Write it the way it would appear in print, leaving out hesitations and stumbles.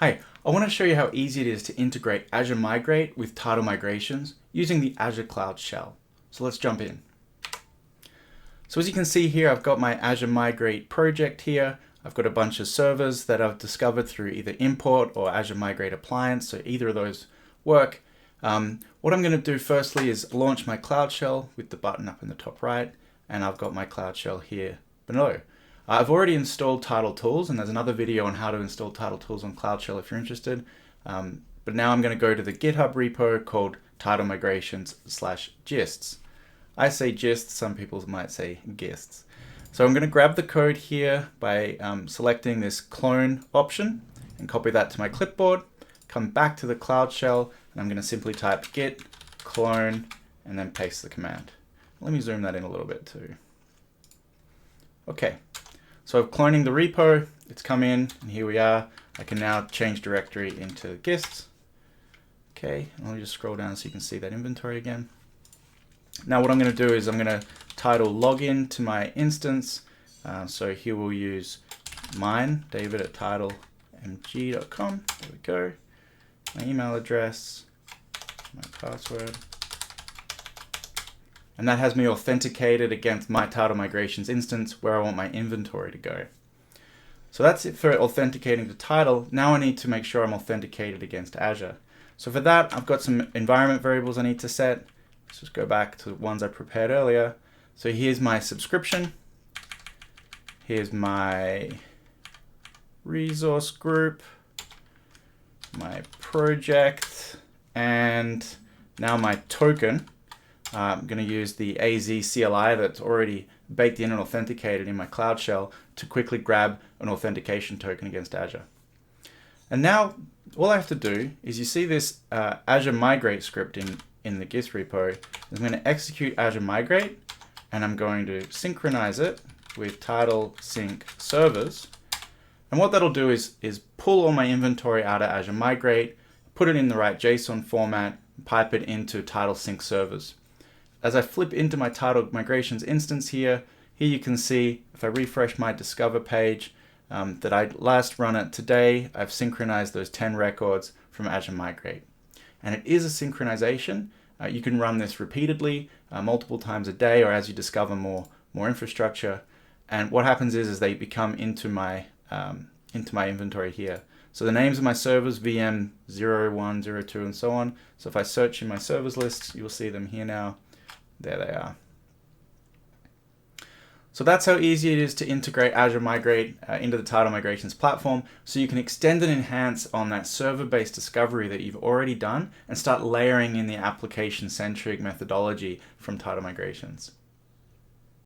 Hi, I want to show you how easy it is to integrate Azure Migrate with Tidal migrations using the Azure Cloud Shell. So let's jump in. So as you can see here, I've got my Azure Migrate project here. I've got a bunch of servers that I've discovered through either import or Azure Migrate appliance, so either of those work. What I'm going to do firstly is launch my Cloud Shell with the button up in the top right, and I've got my Cloud Shell here below. I've already installed Tidal Tools, and there's another video on how to install Tidal Tools on Cloud Shell if you're interested. But now I'm going to go to the GitHub repo called Tidal Migrations/gists. I say gists, some people might say gists. So I'm going to grab the code here by selecting this clone option and copy that to my clipboard, come back to the Cloud Shell, and I'm going to simply type git clone and then paste the command. Let me zoom that in a little bit too. Okay. So I'm cloning the repo, it's come in, and here we are. I can now change directory into gists. Okay, and let me just scroll down so you can see that inventory again. Now what I'm going to do is I'm going to Tidal Login to my instance. So here we'll use mine, David at tidalmg.com. There we go. My email address, my password. And that has me authenticated against my Tidal Migrations instance where I want my inventory to go. So that's it for authenticating to Tidal. Now I need to make sure I'm authenticated against Azure. So for that, I've got some environment variables I need to set. Let's just go back to the ones I prepared earlier. So here's my subscription. Here's my resource group, my project, and now my token. I'm going to use the AZ CLI that's already baked in and authenticated in my Cloud Shell to quickly grab an authentication token against Azure. And now all I have to do is, you see this Azure Migrate script in the Git repo. I'm going to execute Azure Migrate, and I'm going to synchronize it with Tidal Sync servers. And what that'll do is pull all my inventory out of Azure Migrate, put it in the right JSON format, pipe it into Tidal Sync servers. As I flip into my Tidal Migrations instance here you can see, if I refresh my Discover page, that I last run it today, I've synchronized those 10 records from Azure Migrate. And it is a synchronization. You can run this repeatedly, multiple times a day, or as you discover more infrastructure. And what happens is they become into my inventory here. So the names of my servers, VM 01, 02, and so on. So if I search in my servers list, you'll see them here now. There they are. So that's how easy it is to integrate Azure Migrate into the Tidal Migrations platform, so you can extend and enhance on that server-based discovery that you've already done and start layering in the application-centric methodology from Tidal Migrations.